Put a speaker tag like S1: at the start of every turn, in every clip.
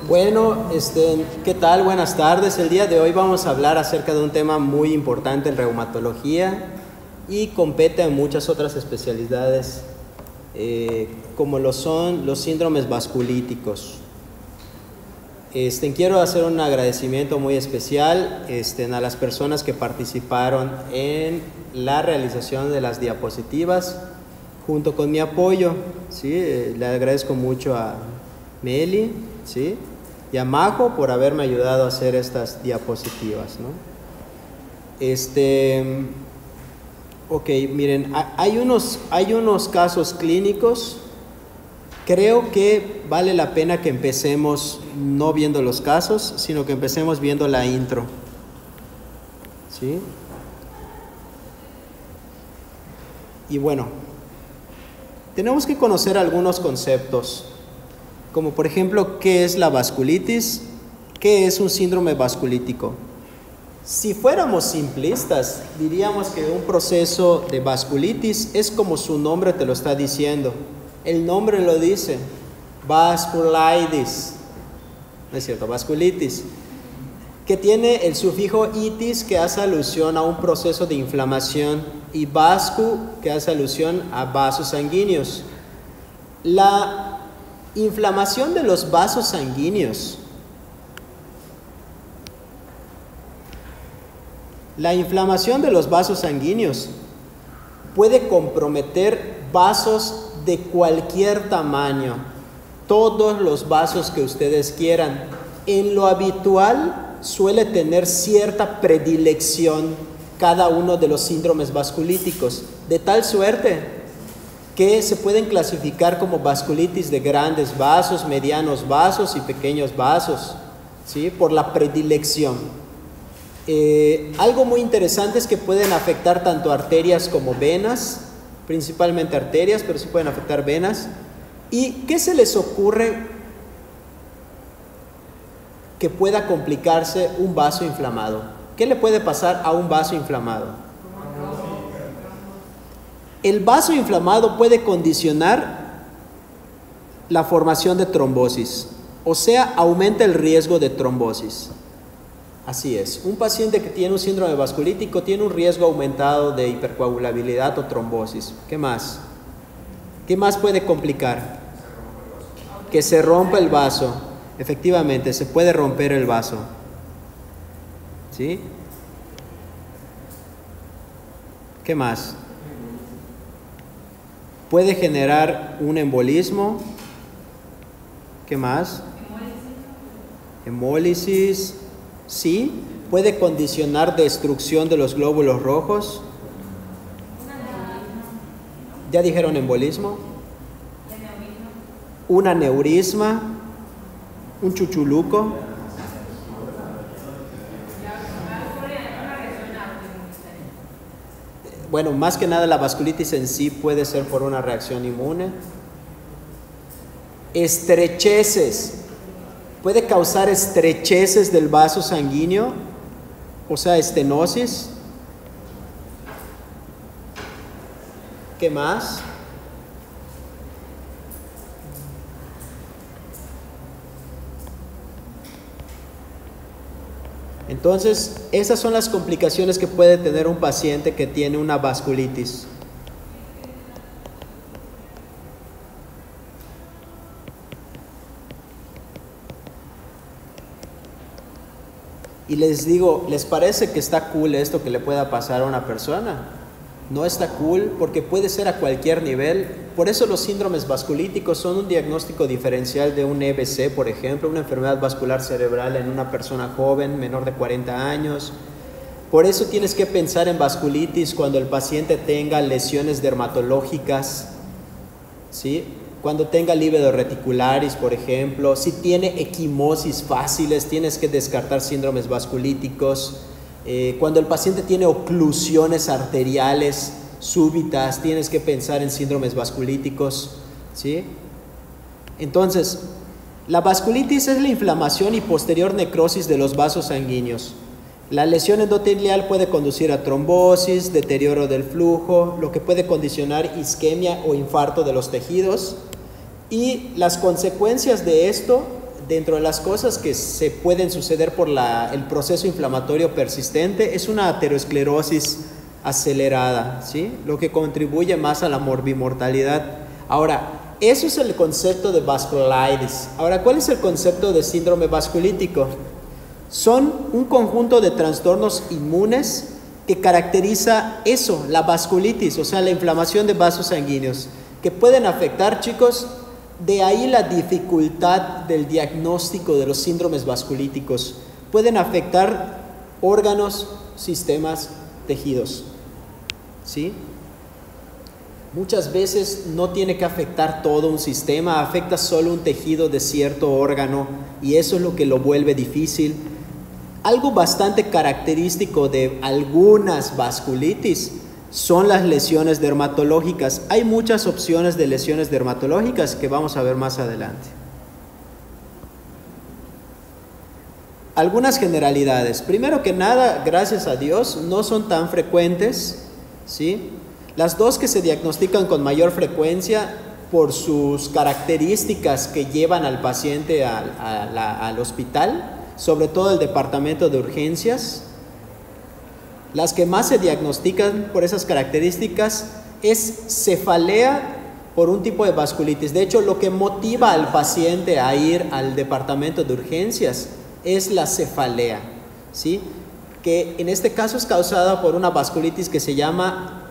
S1: Bueno, ¿qué tal? Buenas tardes. El día de hoy vamos a hablar acerca de un tema muy importante en reumatología y compete a muchas otras especialidades, como lo son los síndromes vasculíticos. Quiero hacer un agradecimiento muy especial a las personas que participaron en la realización de las diapositivas junto con mi apoyo, ¿sí? Le agradezco mucho a Meli, ¿sí? Y a Majo por haberme ayudado a hacer estas diapositivas, ¿no? Ok, miren, hay unos casos clínicos. Creo que vale la pena que empecemos no viendo los casos, sino que empecemos viendo la intro, ¿sí? Y bueno, tenemos que conocer algunos conceptos, como por ejemplo, ¿qué es la vasculitis? ¿Qué es un síndrome vasculítico? Si fuéramos simplistas, diríamos que un proceso de vasculitis es como su nombre te lo está diciendo. El nombre lo dice, vasculitis, ¿no es cierto? Vasculitis, que tiene el sufijo itis, que hace alusión a un proceso de inflamación, y vascu, que hace alusión a vasos sanguíneos. La inflamación de los vasos sanguíneos, puede comprometer vasos de cualquier tamaño, todos los vasos que ustedes quieran. En lo habitual suele tener cierta predilección cada uno de los síndromes vasculíticos, de tal suerte que se pueden clasificar como vasculitis de grandes vasos, medianos vasos y pequeños vasos, ¿sí? Por la predilección. Algo muy interesante es que pueden afectar tanto arterias como venas, principalmente arterias, pero sí pueden afectar venas. ¿Y qué se les ocurre que pueda complicarse un vaso inflamado? ¿Qué le puede pasar a un vaso inflamado? El vaso inflamado puede condicionar la formación de trombosis, o sea, aumenta el riesgo de trombosis. Así es, un paciente que tiene un síndrome vasculítico tiene un riesgo aumentado de hipercoagulabilidad o trombosis. ¿Qué más? ¿Qué más puede complicar? Que se rompa el vaso. Efectivamente, se puede romper el vaso, ¿sí? ¿Qué más? Puede generar un embolismo. ¿Qué más? Hemólisis. Sí, puede condicionar destrucción de los glóbulos rojos. ¿Ya dijeron embolismo? Un aneurisma, un chuchuluco. Bueno, más que nada la vasculitis en sí puede ser por una reacción inmune. Estrecheces. Puede causar estrecheces del vaso sanguíneo, o sea, estenosis. ¿Qué más? Entonces, esas son las complicaciones que puede tener un paciente que tiene una vasculitis. Y les digo, ¿les parece que está cool esto que le pueda pasar a una persona? No está cool porque puede ser a cualquier nivel. Por eso los síndromes vasculíticos son un diagnóstico diferencial de un EBC, por ejemplo, una enfermedad vascular cerebral en una persona joven, menor de 40 años. Por eso tienes que pensar en vasculitis cuando el paciente tenga lesiones dermatológicas, ¿sí? Cuando tenga lívido reticularis, por ejemplo, si tiene equimosis fáciles, tienes que descartar síndromes vasculíticos. Cuando el paciente tiene oclusiones arteriales súbitas, tienes que pensar en síndromes vasculíticos, ¿sí? Entonces, la vasculitis es la inflamación y posterior necrosis de los vasos sanguíneos. La lesión endotelial puede conducir a trombosis, deterioro del flujo, lo que puede condicionar isquemia o infarto de los tejidos. Y las consecuencias de esto dentro de las cosas que se pueden suceder por el proceso inflamatorio persistente es una aterosclerosis acelerada, ¿sí? Lo que contribuye más a la morbimortalidad. Ahora, eso es el concepto de vasculitis. Ahora, ¿cuál es el concepto de síndrome vasculítico? Son un conjunto de trastornos inmunes que caracteriza eso, la vasculitis, o sea, la inflamación de vasos sanguíneos, que pueden afectar, chicos. De ahí la dificultad del diagnóstico de los síndromes vasculíticos. Pueden afectar órganos, sistemas, tejidos, ¿sí? Muchas veces no tiene que afectar todo un sistema, afecta solo un tejido de cierto órgano y eso es lo que lo vuelve difícil. Algo bastante característico de algunas vasculitis son las lesiones dermatológicas. Hay muchas opciones de lesiones dermatológicas que vamos a ver más adelante. Algunas generalidades. Primero que nada, gracias a Dios, no son tan frecuentes, ¿sí? Las dos que se diagnostican con mayor frecuencia por sus características que llevan al paciente al hospital, sobre todo el departamento de urgencias. Las que más se diagnostican por esas características es cefalea por un tipo de vasculitis. De hecho, lo que motiva al paciente a ir al departamento de urgencias es la cefalea, ¿sí? Que en este caso es causada por una vasculitis que se llama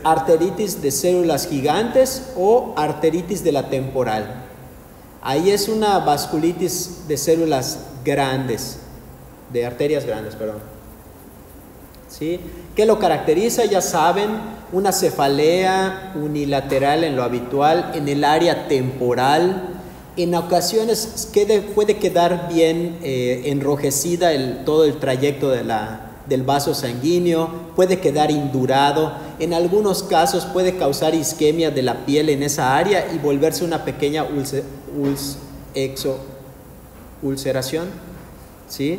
S1: arteritis de células gigantes o arteritis de la temporal. Ahí es una vasculitis de células grandes, de arterias grandes, perdón. ¿Sí? ¿Qué lo caracteriza? Ya saben, una cefalea unilateral en lo habitual, en el área temporal. En ocasiones puede quedar bien enrojecida todo el trayecto del vaso sanguíneo, puede quedar indurado. En algunos casos puede causar isquemia de la piel en esa área y volverse una pequeña ulceración, ¿sí?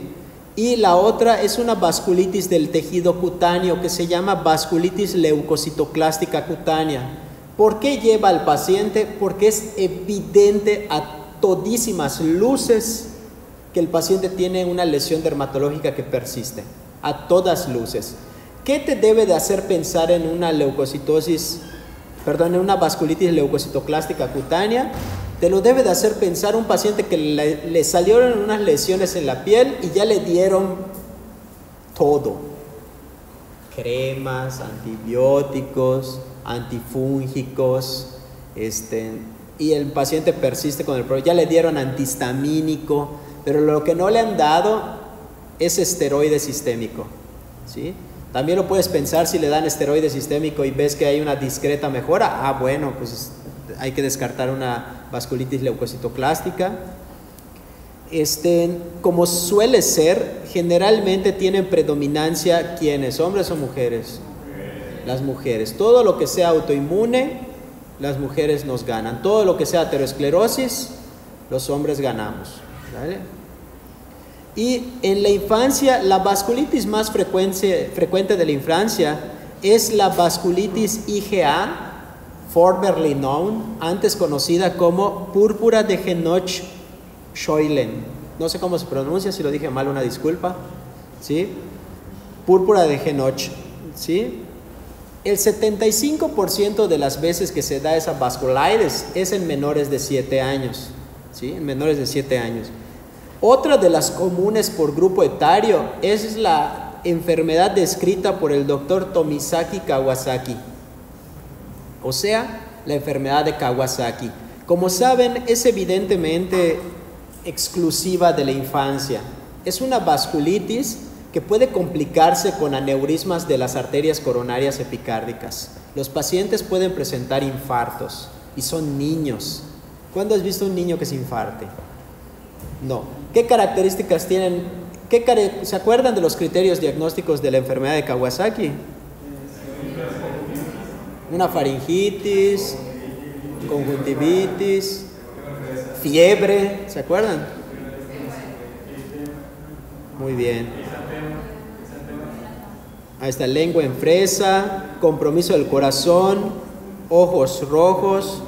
S1: Y la otra es una vasculitis del tejido cutáneo que se llama vasculitis leucocitoclástica cutánea. ¿Por qué lleva al paciente? Porque es evidente a todísimas luces que el paciente tiene una lesión dermatológica que persiste, a todas luces. ¿Qué te debe de hacer pensar en una en una vasculitis leucocitoclástica cutánea? Te lo debe de hacer pensar un paciente que le salieron unas lesiones en la piel y ya le dieron todo. Cremas, antibióticos, antifúngicos, y el paciente persiste con el problema. Ya le dieron antihistamínico, pero lo que no le han dado es esteroide sistémico, ¿sí? También lo puedes pensar si le dan esteroide sistémico y ves que hay una discreta mejora. Bueno, pues hay que descartar una vasculitis leucocitoclástica. Como suele ser, generalmente tienen predominancia ¿quiénes? ¿Hombres o mujeres? Las mujeres. Todo lo que sea autoinmune, las mujeres nos ganan. Todo lo que sea aterosclerosis, los hombres ganamos, ¿vale? Y en la infancia, la vasculitis más frecuente de la infancia es la vasculitis IgA, formerly known, antes conocida como púrpura de Henoch-Schönlein. No sé cómo se pronuncia, si lo dije mal, una disculpa, ¿sí? Púrpura de Henoch, ¿sí? El 75% de las veces que se da esa vasculitis es en menores de 7 años, ¿sí? En menores de 7 años. Otra de las comunes por grupo etario es la enfermedad descrita por el doctor Tomisaki Kawasaki, o sea, la enfermedad de Kawasaki. Como saben, es evidentemente exclusiva de la infancia. Es una vasculitis que puede complicarse con aneurismas de las arterias coronarias epicárdicas. Los pacientes pueden presentar infartos y son niños. ¿Cuándo has visto un niño que se infarte? No. ¿Qué características tienen? ¿Se acuerdan de los criterios diagnósticos de la enfermedad de Kawasaki? Una faringitis, conjuntivitis, fiebre, ¿se acuerdan? Muy bien. Ahí está, lengua en fresa, compromiso del corazón, ojos rojos,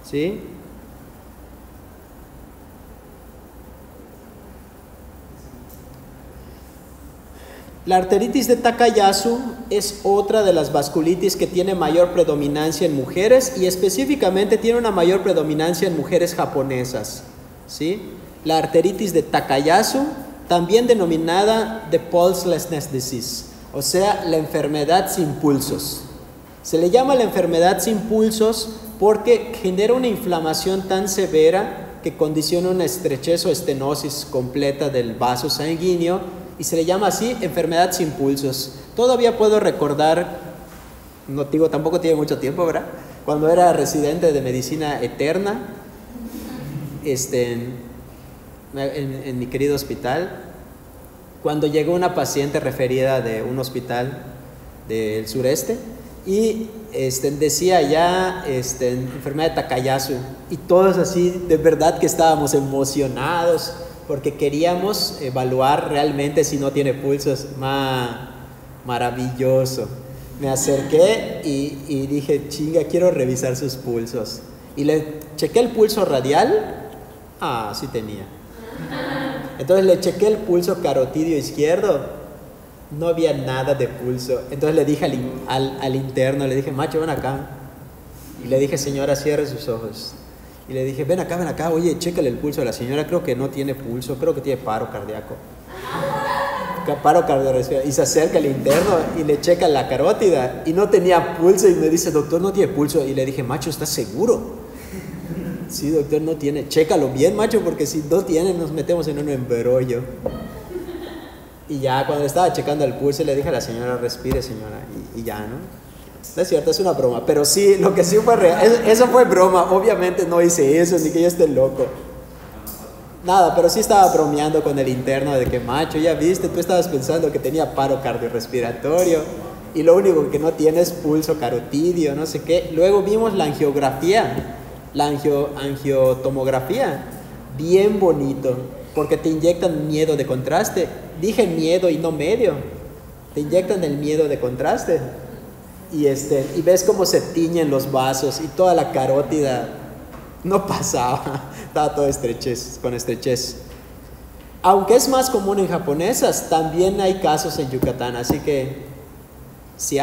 S1: ¿sí? La arteritis de Takayasu es otra de las vasculitis que tiene mayor predominancia en mujeres y específicamente tiene una mayor predominancia en mujeres japonesas, ¿sí? La arteritis de Takayasu, también denominada the pulselessness disease, o sea, la enfermedad sin pulsos. Se le llama la enfermedad sin pulsos porque genera una inflamación tan severa que condiciona una estrechez o estenosis completa del vaso sanguíneo y se le llama así enfermedad sin pulsos. Todavía puedo recordar, no digo, tampoco tiene mucho tiempo, ¿verdad? Cuando era residente de medicina eterna, en mi querido hospital, cuando llegó una paciente referida de un hospital del sureste y decía ya enfermedad de Takayasu, y todos así de verdad que estábamos emocionados porque queríamos evaluar realmente si no tiene pulsos. Maravilloso. Me acerqué y dije, chinga, quiero revisar sus pulsos, y le chequé el pulso radial. Sí tenía. Entonces le chequé el pulso carotidio izquierdo, no había nada de pulso. Entonces le dije al interno, le dije, macho, ven acá. Y le dije, señora, cierre sus ojos. Y le dije, ven acá, oye, chécale el pulso a la señora, creo que no tiene pulso, creo que tiene paro cardíaco. Paro cardiorrespiratorio. Y se acerca el interno y le checa la carótida y no tenía pulso y me dice, doctor, no tiene pulso. Y le dije, macho, ¿estás seguro? Sí, doctor, no tiene. Chécalo bien, macho, porque si no tiene nos metemos en un embrollo. Y ya cuando estaba checando el pulso le dije a la señora, respire, señora, y ya, ¿no? No es cierto, es una broma, pero sí, lo que sí fue real, eso fue broma. Obviamente no hice eso, ni que yo esté loco. Nada, pero sí estaba bromeando con el interno de que, macho, ya viste, tú estabas pensando que tenía paro cardiorrespiratorio y lo único que no tiene es pulso carotidio, no sé qué. Luego vimos la angiografía. La angiotomografía, bien bonito, porque te inyectan miedo de contraste. Dije miedo y no medio. Te inyectan el miedo de contraste y ves cómo se tiñen los vasos y toda la carótida no pasaba, estaba todo con estrechez. Aunque es más común en japonesas, también hay casos en Yucatán, así que si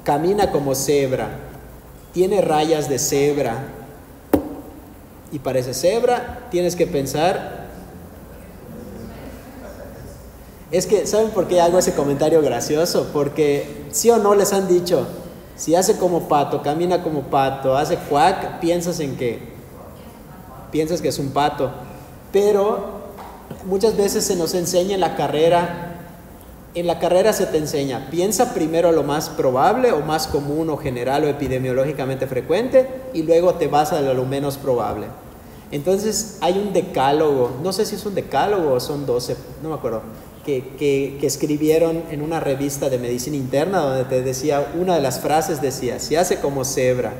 S1: camina como cebra, tiene rayas de cebra y parece cebra, tienes que pensar. Es que, ¿saben por qué hago ese comentario gracioso? Porque sí o no les han dicho, si hace como pato, camina como pato, hace cuac, piensas en qué, piensas que es un pato. Pero muchas veces se nos enseña en la carrera se te enseña, piensa primero lo más probable o más común o general o epidemiológicamente frecuente y luego te vas a lo menos probable. Entonces hay un decálogo, no sé si es un decálogo o son 12, no me acuerdo, que escribieron en una revista de medicina interna donde te decía, una de las frases decía, si hace como cebra,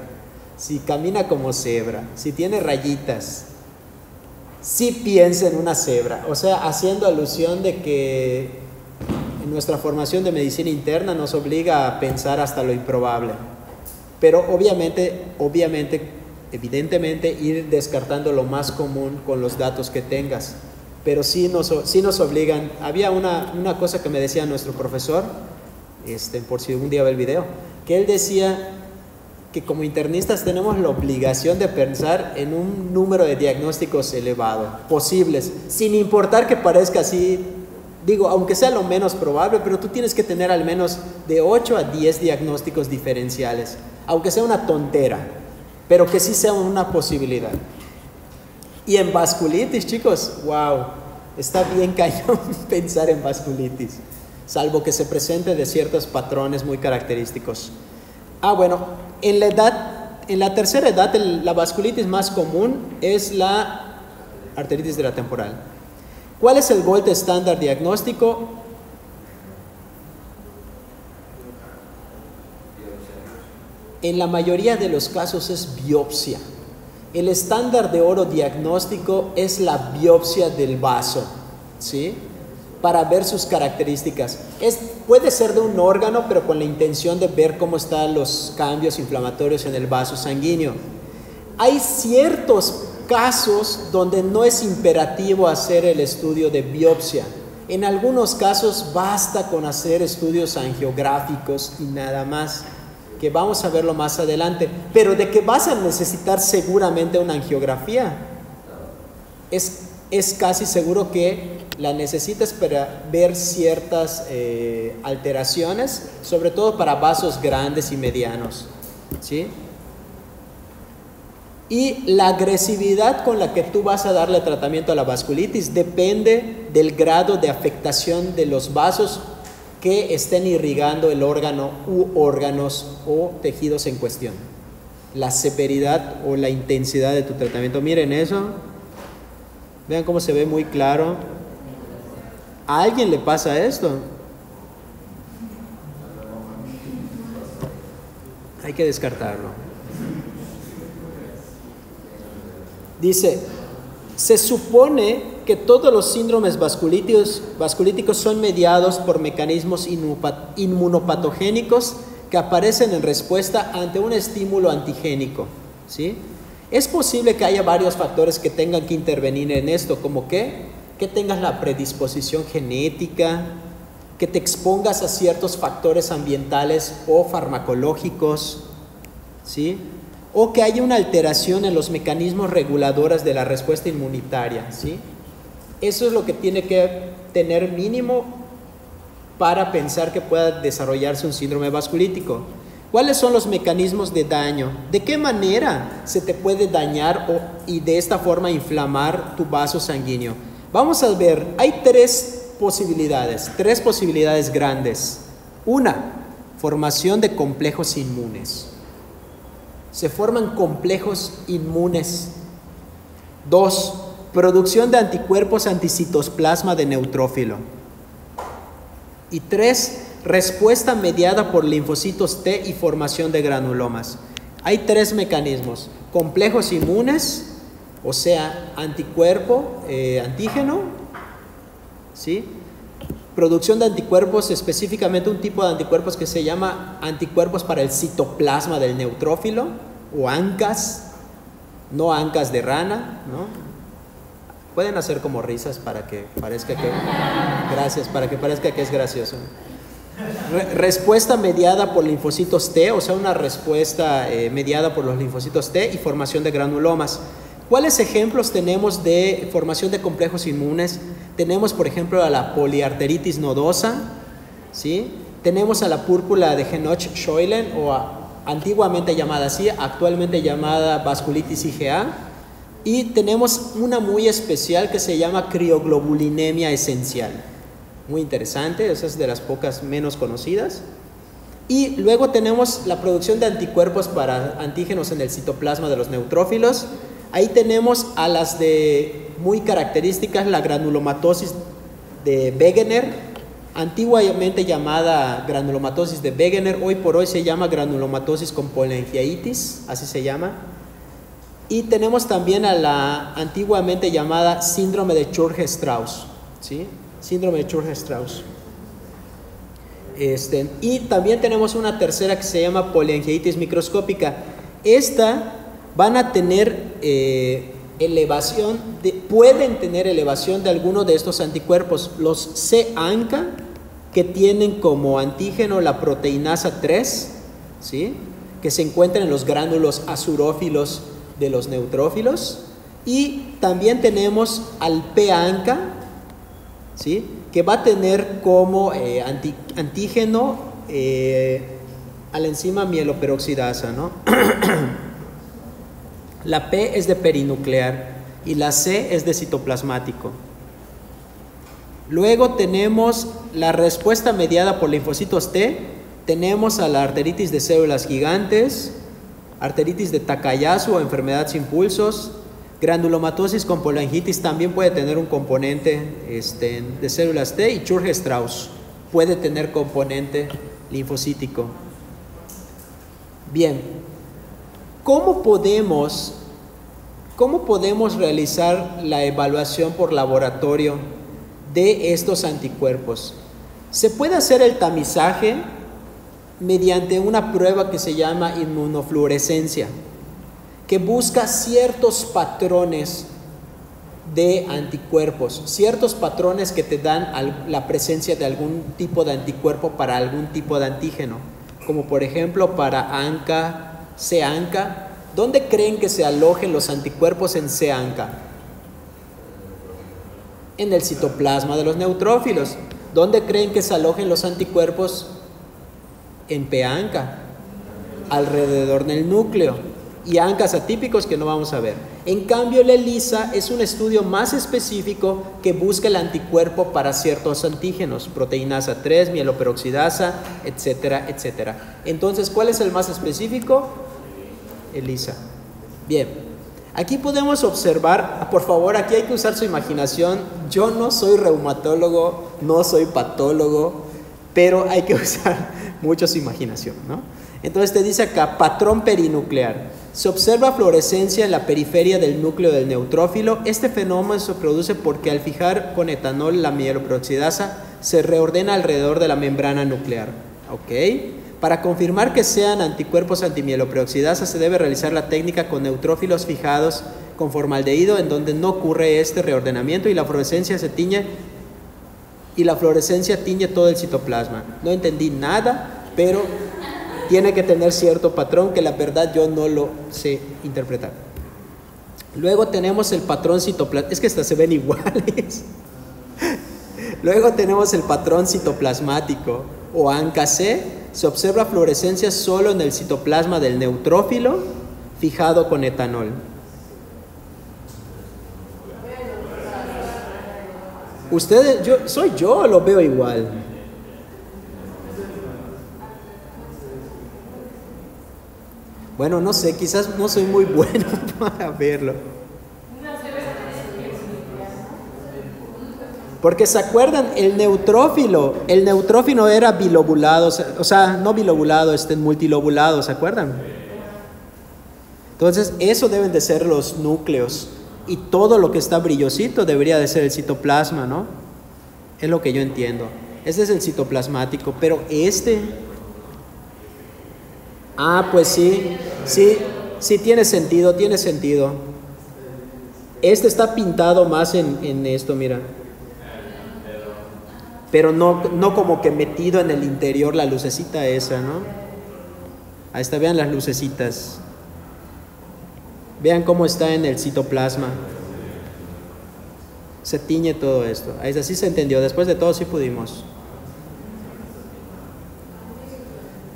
S1: si camina como cebra, si tiene rayitas, si piensa en una cebra, o sea, haciendo alusión de que nuestra formación de medicina interna nos obliga a pensar hasta lo improbable, pero evidentemente ir descartando lo más común con los datos que tengas, pero sí nos obligan. Había una cosa que me decía nuestro profesor, por si un día ve el video, que él decía que como internistas tenemos la obligación de pensar en un número de diagnósticos elevado, posibles, sin importar que parezca así. Digo, aunque sea lo menos probable, pero tú tienes que tener al menos de 8 a 10 diagnósticos diferenciales, aunque sea una tontera, pero que sí sea una posibilidad. Y en vasculitis, chicos, wow, está bien cañón pensar en vasculitis, salvo que se presente de ciertos patrones muy característicos. Bueno, en la tercera edad, la vasculitis más común es la arteritis de la temporal. ¿Cuál es el gold estándar diagnóstico? En la mayoría de los casos es biopsia. El estándar de oro diagnóstico es la biopsia del vaso, ¿sí? Para ver sus características. Puede ser de un órgano, pero con la intención de ver cómo están los cambios inflamatorios en el vaso sanguíneo. Hay ciertos casos donde no es imperativo hacer el estudio de biopsia. En algunos casos basta con hacer estudios angiográficos y nada más, que vamos a verlo más adelante. Pero de que vas a necesitar seguramente una angiografía, es casi seguro que la necesitas para ver ciertas alteraciones, sobre todo para vasos grandes y medianos, ¿sí? Y la agresividad con la que tú vas a darle tratamiento a la vasculitis depende del grado de afectación de los vasos que estén irrigando el órgano u órganos o tejidos en cuestión. La severidad o la intensidad de tu tratamiento. Miren eso. Vean cómo se ve muy claro. ¿A alguien le pasa esto? Hay que descartarlo. Dice, se supone que todos los síndromes vasculíticos son mediados por mecanismos inmunopatogénicos que aparecen en respuesta ante un estímulo antigénico, ¿sí? Es posible que haya varios factores que tengan que intervenir en esto, como que tengas la predisposición genética, que te expongas a ciertos factores ambientales o farmacológicos, ¿sí? O que haya una alteración en los mecanismos reguladores de la respuesta inmunitaria, ¿sí? Eso es lo que tiene que tener mínimo para pensar que pueda desarrollarse un síndrome vasculítico. ¿Cuáles son los mecanismos de daño? ¿De qué manera se te puede dañar y de esta forma inflamar tu vaso sanguíneo? Vamos a ver, hay tres posibilidades grandes. Una, formación de complejos inmunes. Se forman complejos inmunes. 2, producción de anticuerpos anticitoplasma de neutrófilo. Y 3, respuesta mediada por linfocitos T y formación de granulomas. Hay tres mecanismos: complejos inmunes, o sea, antígeno, ¿sí? Producción de anticuerpos, específicamente un tipo de anticuerpos que se llama anticuerpos para el citoplasma del neutrófilo, o ANCAS, no ANCAS de rana, ¿no? Pueden hacer como risas para que parezca que... Gracias, para que parezca que es gracioso. Respuesta mediada por linfocitos T, o sea, una respuesta mediada por los linfocitos T y formación de granulomas. ¿Cuáles ejemplos tenemos de formación de complejos inmunes? Tenemos, por ejemplo, a la poliarteritis nodosa, ¿sí? Tenemos a la púrpura de Henoch-Scheulen, antiguamente llamada así, actualmente llamada vasculitis IgA. Y tenemos una muy especial que se llama crioglobulinemia esencial. Muy interesante, esa es de las pocas menos conocidas. Y luego tenemos la producción de anticuerpos para antígenos en el citoplasma de los neutrófilos. Ahí tenemos a las de muy características, la granulomatosis de Wegener, antiguamente llamada granulomatosis de Wegener, hoy por hoy se llama granulomatosis con polengiaitis, así se llama. Y tenemos también a la antiguamente llamada síndrome de Churg-Strauss, ¿sí? Síndrome de Churg-Strauss. Y también tenemos una tercera que se llama polengiaitis microscópica. Esta van a tener pueden tener elevación de alguno de estos anticuerpos, los C-ANCA, que tienen como antígeno la proteinasa 3, ¿sí? Que se encuentran en los gránulos azurófilos de los neutrófilos, y también tenemos al P-ANCA, ¿sí? Que va a tener como antígeno a la enzima mieloperoxidasa, ¿no? La P es de perinuclear y la C es de citoplasmático. Luego tenemos la respuesta mediada por linfocitos T. Tenemos a la arteritis de células gigantes, arteritis de Takayasu o enfermedad sin pulsos. Granulomatosis con polengitis también puede tener un componente de células T, y Churg-Strauss puede tener componente linfocítico. Bien, ¿cómo podemos realizar la evaluación por laboratorio de estos anticuerpos? Se puede hacer el tamizaje mediante una prueba que se llama inmunofluorescencia, que busca ciertos patrones de anticuerpos, ciertos patrones que te dan la presencia de algún tipo de anticuerpo para algún tipo de antígeno, como por ejemplo para ANCA, C-ANCA. ¿Dónde creen que se alojen los anticuerpos en C-ANCA? En el citoplasma de los neutrófilos. ¿Dónde creen que se alojen los anticuerpos? En P-ANCA, alrededor del núcleo, y ANCAs atípicos que no vamos a ver. En cambio, la ELISA es un estudio más específico que busca el anticuerpo para ciertos antígenos, proteinasa 3, mieloperoxidasa, etcétera, etcétera. Entonces, ¿cuál es el más específico? ELISA. Bien, aquí podemos observar, por favor, aquí hay que usar su imaginación. Yo no soy reumatólogo, no soy patólogo, pero hay que usar mucho su imaginación, ¿no? Entonces te dice acá, patrón perinuclear. Se observa fluorescencia en la periferia del núcleo del neutrófilo. Este fenómeno se produce porque al fijar con etanol la mieloperoxidasa se reordena alrededor de la membrana nuclear. ¿Ok? Para confirmar que sean anticuerpos antimieloperoxidasa se debe realizar la técnica con neutrófilos fijados con formaldehído, en donde no ocurre este reordenamiento y la fluorescencia se tiñe todo el citoplasma. No entendí nada, pero tiene que tener cierto patrón que la verdad yo no lo sé interpretar. Luego tenemos el patrón citoplasmático. Es que estas se ven iguales. Luego tenemos el patrón citoplasmático o ANCA-C. Se observa fluorescencia solo en el citoplasma del neutrófilo fijado con etanol. Ustedes, yo lo veo igual. Bueno, no sé, quizás no soy muy bueno para verlo. Porque se acuerdan, el neutrófilo era bilobulado, o sea, no bilobulado, multilobulado, ¿se acuerdan? Entonces, eso deben de ser los núcleos. Y todo lo que está brillosito debería de ser el citoplasma, ¿no? Es lo que yo entiendo. Este es el citoplasmático, pero pues sí, tiene sentido. Este está pintado más en esto, mira. Pero no como que metido en el interior la lucecita esa, ¿no? Ahí está, vean las lucecitas. Vean cómo está en el citoplasma. Se tiñe todo esto. Ahí así se entendió. Después de todo sí pudimos.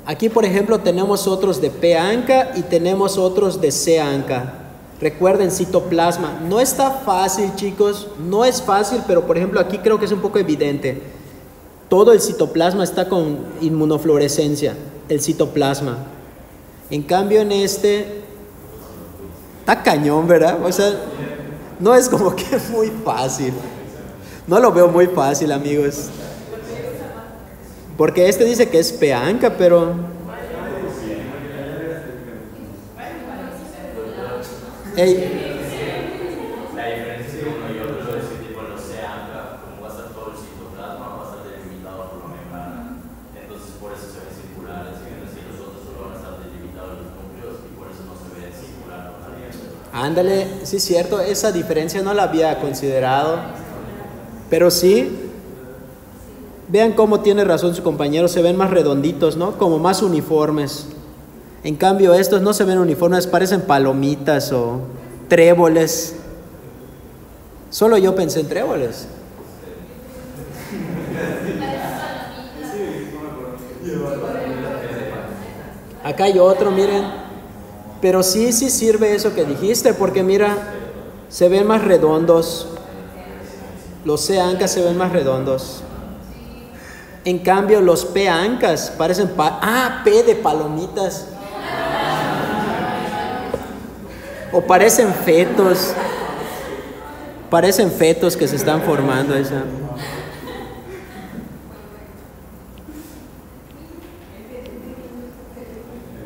S1: Aquí, por ejemplo, tenemos otros de P-ANCA y tenemos otros de C-ANCA. Recuerden, citoplasma. No está fácil, chicos. No es fácil, pero por ejemplo aquí creo que es un poco evidente. Todo el citoplasma está con inmunofluorescencia. El citoplasma. En cambio en este... Está cañón, ¿verdad? O sea, no es como que muy fácil. No lo veo muy fácil, amigos. Porque este dice que es P-ANCA, pero... Hey.
S2: La diferencia entre uno y otro es que tipo los C-ANCA, como va a estar todo el citoplasma, va a estar delimitado por la membrana. Entonces por eso se ven circulares, mientras que los otros solo van a estar delimitados los núcleos y por eso no se ven circular.
S1: Ándale, sí es cierto, esa diferencia no la había considerado, pero sí, vean cómo tiene razón su compañero, se ven más redonditos, ¿no? Como más uniformes. En cambio estos no se ven uniformes, parecen palomitas o tréboles. Solo yo pensé en tréboles. Acá hay otro, miren. Pero sí sirve eso que dijiste, porque mira, se ven más redondos. Los C-ANCA se ven más redondos. En cambio, los P-ANCAs parecen P de palomitas. O parecen fetos. Parecen fetos que se están formando esa.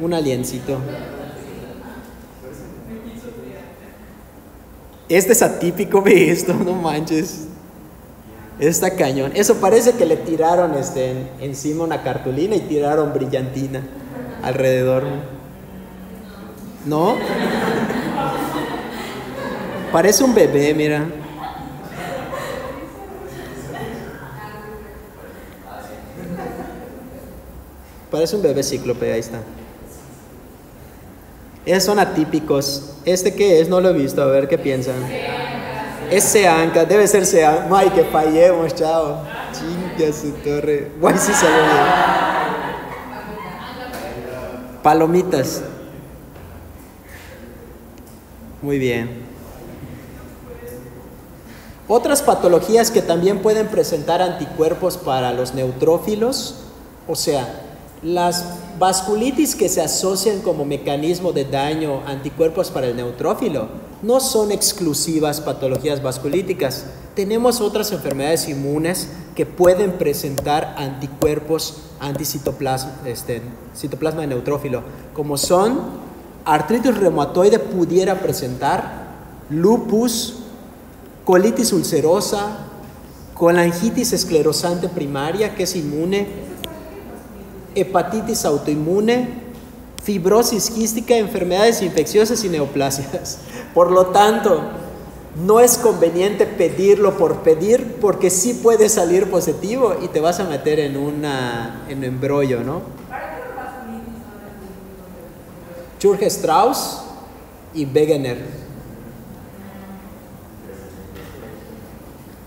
S1: Un aliencito. Este es atípico, ve esto, no manches. Está cañón. Eso parece que le tiraron encima una cartulina y tiraron brillantina alrededor. ¿No? Parece un bebé, mira. Parece un bebé cíclope, ahí está. Esos son atípicos. ¿Este qué es? No lo he visto, a ver qué piensan. Es Seanca, debe ser Seanca. Ay, que fallemos, chao. Chinga su torre. Guay, sí salió bien. Palomitas. Muy bien. Otras patologías que también pueden presentar anticuerpos para los neutrófilos, o sea, las vasculitis que se asocian como mecanismo de daño anticuerpos para el neutrófilo no son exclusivas patologías vasculíticas. Tenemos otras enfermedades inmunes que pueden presentar anticuerpos anticitoplasma, citoplasma de neutrófilo, como son artritis reumatoide pudiera presentar, lupus, colitis ulcerosa, colangitis esclerosante primaria que es inmune, hepatitis autoinmune, fibrosis quística, enfermedades infecciosas y neoplasias. Por lo tanto, no es conveniente pedirlo por pedir, porque sí puede salir positivo y te vas a meter en un embrollo, ¿no? Churge-Strauss y Wegener.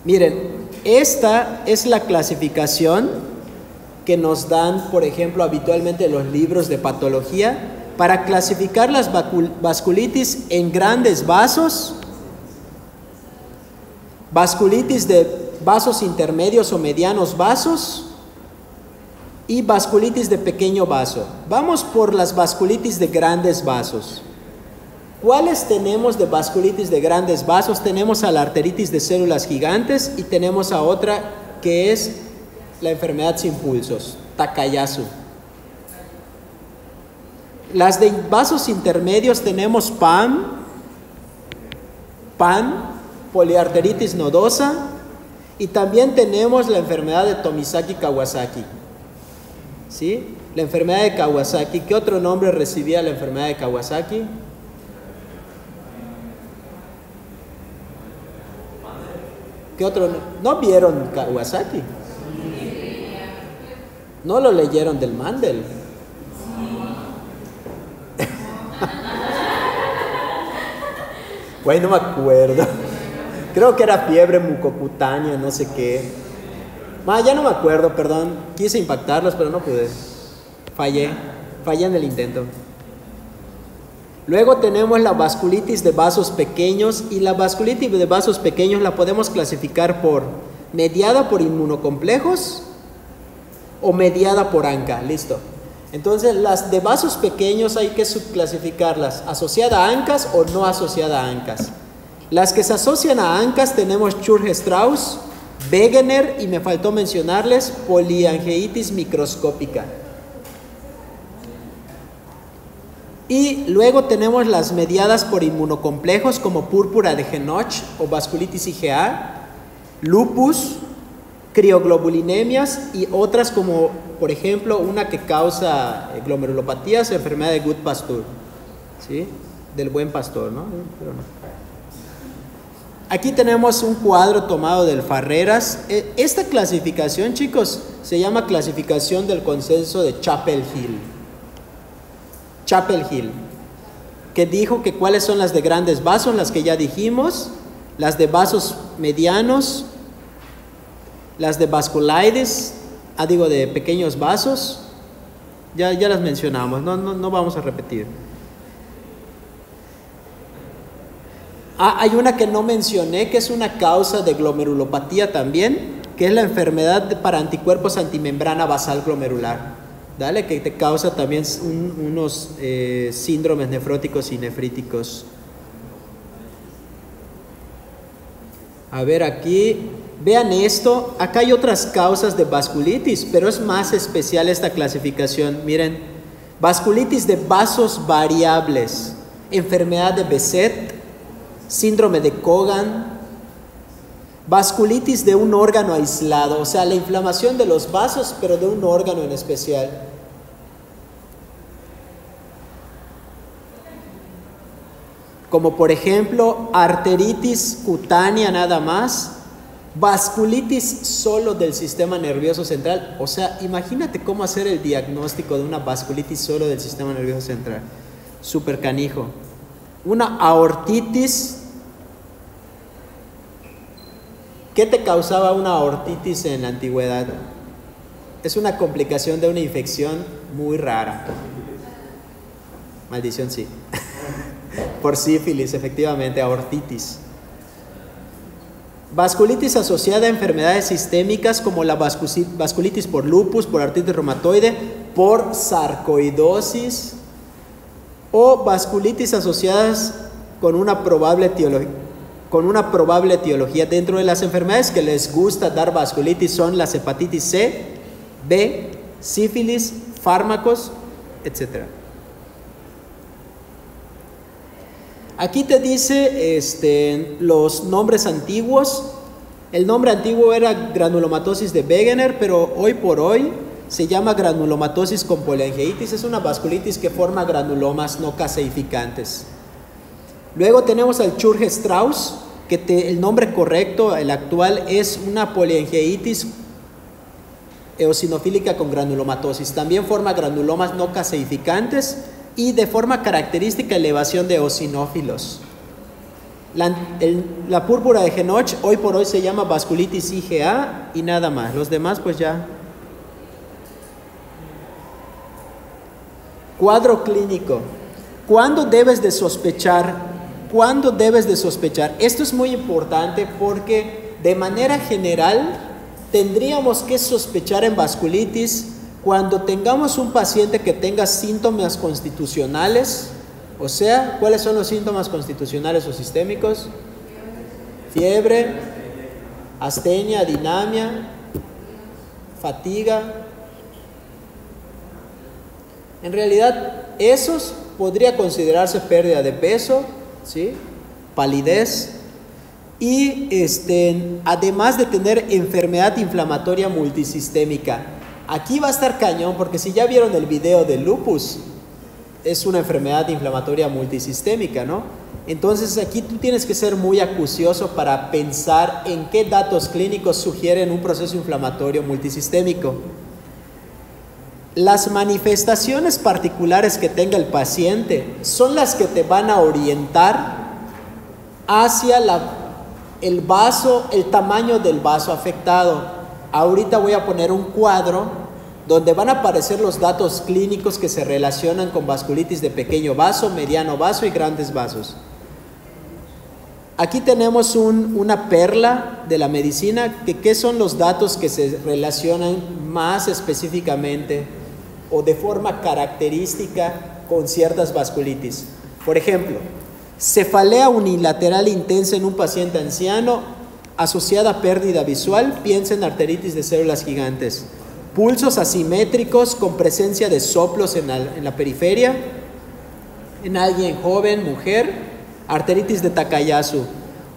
S1: Miren, esta es la clasificación que nos dan, por ejemplo, habitualmente los libros de patología para clasificar las vasculitis en grandes vasos, vasculitis de vasos intermedios o medianos vasos y vasculitis de pequeño vaso. Vamos por las vasculitis de grandes vasos. ¿Cuáles tenemos de vasculitis de grandes vasos? Tenemos a la arteritis de células gigantes y tenemos a otra que es la enfermedad sin pulsos, Takayasu. Las de vasos intermedios tenemos PAN, poliarteritis nodosa, y también tenemos la enfermedad de Tomisaki-Kawasaki. ¿Sí? La enfermedad de Kawasaki. ¿Qué otro nombre recibía la enfermedad de Kawasaki? ¿Qué otro? ¿No vieron Kawasaki? ¿No lo leyeron del Mandel? Güey, no me acuerdo. Creo que era fiebre mucocutánea, no sé qué. Ya no me acuerdo, perdón. Quise impactarlos, pero no pude. Fallé en el intento. Luego tenemos la vasculitis de vasos pequeños, y la vasculitis de vasos pequeños la podemos clasificar por mediada por inmunocomplejos o mediada por ANCA. Listo. Entonces, las de vasos pequeños hay que subclasificarlas, asociada a ANCAs o no asociada a ANCAs. Las que se asocian a ANCAs tenemos Churge-Strauss, Wegener y me faltó mencionarles poliangeitis microscópica. Y luego tenemos las mediadas por inmunocomplejos como púrpura de Henoch o vasculitis IgA, lupus, crioglobulinemias y otras como, por ejemplo, una que causa glomerulopatías, enfermedad de Good-Pasteur, ¿sí? Del buen pastor, ¿no? Pero no. Aquí tenemos un cuadro tomado del Farreras. Esta clasificación, chicos, se llama clasificación del consenso de Chapel Hill, que dijo que cuáles son las de grandes vasos, las que ya dijimos, las de vasos medianos, las de vasculitis, de pequeños vasos, ya las mencionamos, no vamos a repetir. Hay una que no mencioné, que es una causa de glomerulopatía también, que es la enfermedad para anticuerpos antimembrana basal glomerular, ¿vale? Que te causa también unos síndromes nefróticos y nefríticos. A ver aquí, vean esto, acá hay otras causas de vasculitis, pero es más especial esta clasificación. Miren, vasculitis de vasos variables, enfermedad de Behçet, síndrome de Cogan, vasculitis de un órgano aislado, o sea, la inflamación de los vasos, pero de un órgano en especial. Como por ejemplo, arteritis cutánea nada más, Vasculitis solo del sistema nervioso central. O sea, imagínate cómo hacer el diagnóstico de una vasculitis solo del sistema nervioso central. Súper canijo. Una aortitis. ¿Qué te causaba una aortitis en la antigüedad? Es una complicación de una infección muy rara. Maldición, sí. Por sífilis, efectivamente, aortitis. Vasculitis asociada a enfermedades sistémicas como la vasculitis por lupus, por artritis reumatoide, por sarcoidosis o vasculitis asociadas con una probable etiología. Dentro de las enfermedades que les gusta dar vasculitis son las hepatitis C, B, sífilis, fármacos, etc. Aquí te dice los nombres antiguos. El nombre antiguo era granulomatosis de Wegener, pero hoy por hoy se llama granulomatosis con poliangeitis. Es una vasculitis que forma granulomas no caseificantes. Luego tenemos al Churg-Strauss, que el nombre correcto, el actual, es una poliangeitis eosinofílica con granulomatosis. También forma granulomas no caseificantes y de forma característica elevación de eosinófilos. La púrpura de Genoch hoy por hoy se llama vasculitis IgA y nada más. Los demás pues ya. Cuadro clínico. ¿Cuándo debes de sospechar? ¿Cuándo debes de sospechar? Esto es muy importante porque de manera general tendríamos que sospechar en vasculitis cuando tengamos un paciente que tenga síntomas constitucionales. O sea, ¿cuáles son los síntomas constitucionales o sistémicos? Fiebre, astenia, dinamia, fatiga. En realidad, esos podría considerarse pérdida de peso, ¿sí? Palidez y además de tener enfermedad inflamatoria multisistémica. Aquí va a estar cañón porque si ya vieron el video del lupus, es una enfermedad inflamatoria multisistémica, ¿no? Entonces aquí tú tienes que ser muy acucioso para pensar en qué datos clínicos sugieren un proceso inflamatorio multisistémico. Las manifestaciones particulares que tenga el paciente son las que te van a orientar hacia el vaso, el tamaño del vaso afectado. Ahorita voy a poner un cuadro donde van a aparecer los datos clínicos que se relacionan con vasculitis de pequeño vaso, mediano vaso y grandes vasos. Aquí tenemos una perla de la medicina, ¿qué son los datos que se relacionan más específicamente o de forma característica con ciertas vasculitis? Por ejemplo, cefalea unilateral intensa en un paciente anciano asociada a pérdida visual, piensa en arteritis de células gigantes. Pulsos asimétricos con presencia de soplos en la periferia, en alguien joven, mujer, arteritis de Takayasu.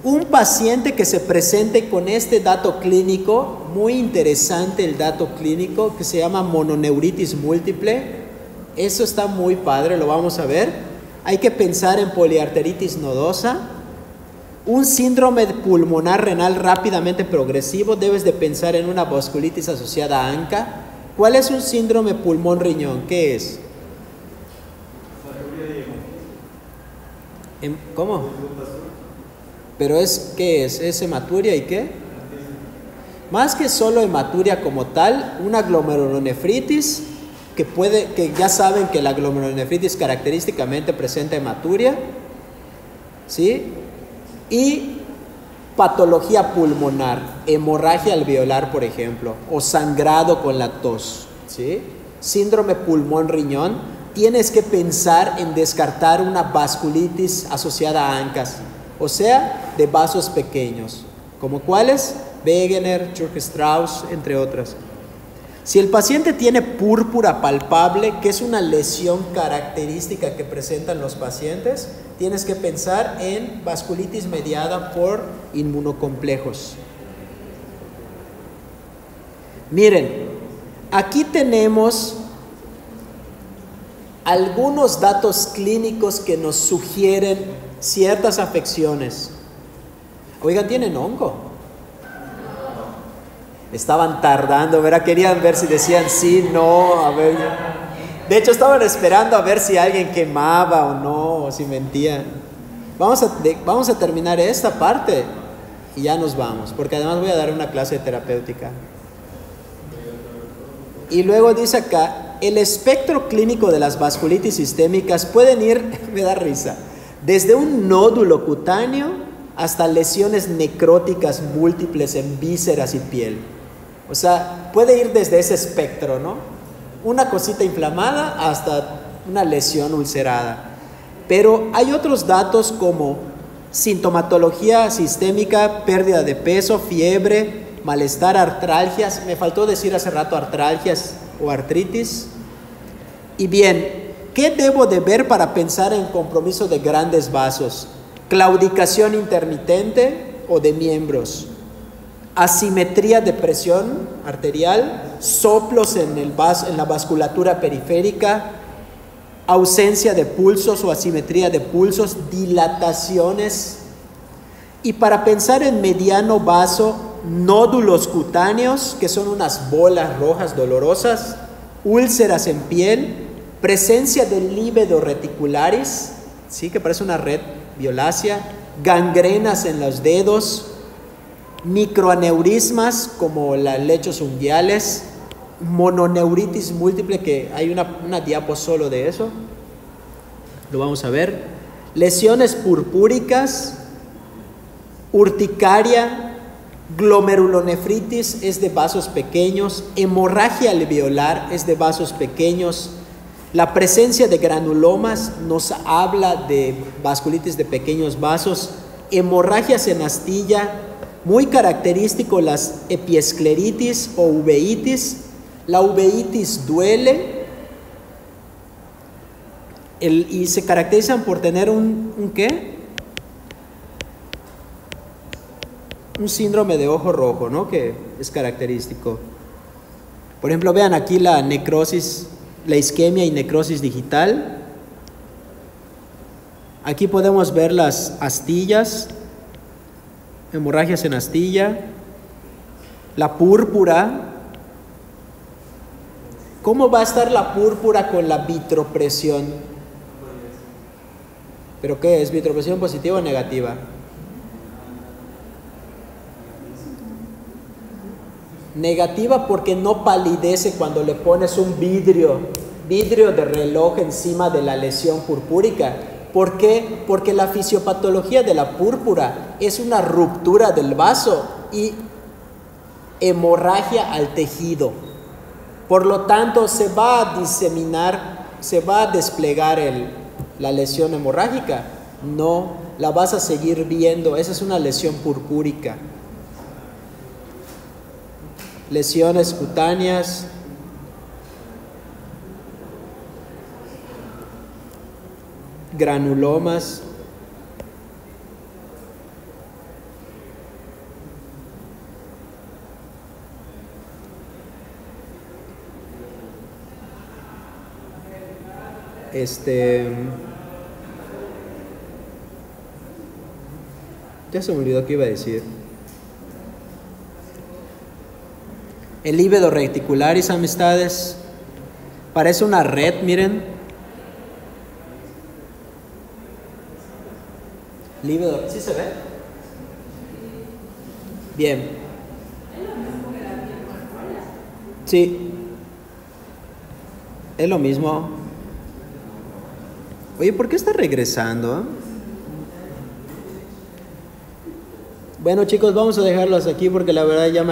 S1: Un paciente que se presente con este dato clínico, muy interesante el dato clínico, que se llama mononeuritis múltiple. Eso está muy padre, lo vamos a ver. Hay que pensar en poliarteritis nodosa. Un síndrome pulmonar renal rápidamente progresivo, debes de pensar en una vasculitis asociada a ANCA. ¿Cuál es un síndrome pulmón-riñón? ¿Qué es? ¿Cómo? ¿Pero qué es? ¿Es hematuria y qué? Más que solo hematuria como tal, una glomerulonefritis, que ya saben que la glomerulonefritis característicamente presenta hematuria, ¿sí? Y patología pulmonar, hemorragia alveolar, por ejemplo, o sangrado con la tos, ¿sí? Síndrome pulmón-riñón, tienes que pensar en descartar una vasculitis asociada a ANCAS, o sea, de vasos pequeños, como cuáles, Wegener, Churg-Strauss, entre otras. Si el paciente tiene púrpura palpable, que es una lesión característica que presentan los pacientes, tienes que pensar en vasculitis mediada por inmunocomplejos. Miren, aquí tenemos algunos datos clínicos que nos sugieren ciertas afecciones. Oigan, ¿tienen hongo? Estaban tardando, ¿verdad? Querían ver si decían sí, no, a ver. De hecho, estaban esperando a ver si alguien quemaba o no, o si mentían. Vamos a terminar esta parte y ya nos vamos, porque además voy a dar una clase de terapéutica. Y luego dice acá, el espectro clínico de las vasculitis sistémicas pueden ir, me da risa, desde un nódulo cutáneo hasta lesiones necróticas múltiples en vísceras y piel. O sea, puede ir desde ese espectro, ¿no? Una cosita inflamada hasta una lesión ulcerada. Pero hay otros datos como sintomatología sistémica, pérdida de peso, fiebre, malestar, artralgias. Me faltó decir hace rato artralgias o artritis. Y bien, ¿qué debo de ver para pensar en compromiso de grandes vasos? Claudicación intermitente o de miembros, asimetría de presión arterial, soplos en la vasculatura periférica, ausencia de pulsos o asimetría de pulsos, dilataciones. Y para pensar en mediano vaso, nódulos cutáneos, que son unas bolas rojas dolorosas, úlceras en piel, presencia de líbedo reticularis, ¿sí? Que parece una red violácea, gangrenas en los dedos, microaneurismas como las lechos unguiales, mononeuritis múltiple, que hay una diapo solo de eso, lo vamos a ver, lesiones purpúricas, urticaria, glomerulonefritis es de vasos pequeños, hemorragia alveolar es de vasos pequeños. La presencia de granulomas nos habla de vasculitis de pequeños vasos, hemorragias en astilla, muy característico las epiescleritis o uveitis. La uveitis duele y se caracterizan por tener un ¿qué? Un síndrome de ojo rojo, ¿no? Que es característico. Por ejemplo, vean aquí la necrosis, la isquemia y necrosis digital. Aquí podemos ver las astillas, hemorragias en astilla, la púrpura. ¿Cómo va a estar la púrpura con la vitropresión? ¿Pero qué es? ¿Vitropresión positiva o negativa? Negativa porque no palidece cuando le pones un vidrio de reloj encima de la lesión purpúrica. ¿Por qué? Porque la fisiopatología de la púrpura es una ruptura del vaso y hemorragia al tejido. Por lo tanto, se va a diseminar, se va a desplegar la lesión hemorrágica. No, la vas a seguir viendo. Esa es una lesión purpúrica. Lesiones cutáneas, granulomas, ya se me olvidó qué iba a decir. El líbedo reticularis, amistades, parece una red, miren. Líbedo, ¿sí se ve? Bien. Sí. Es lo mismo. Oye, ¿por qué está regresando? Bueno, chicos, vamos a dejarlos aquí porque la verdad ya me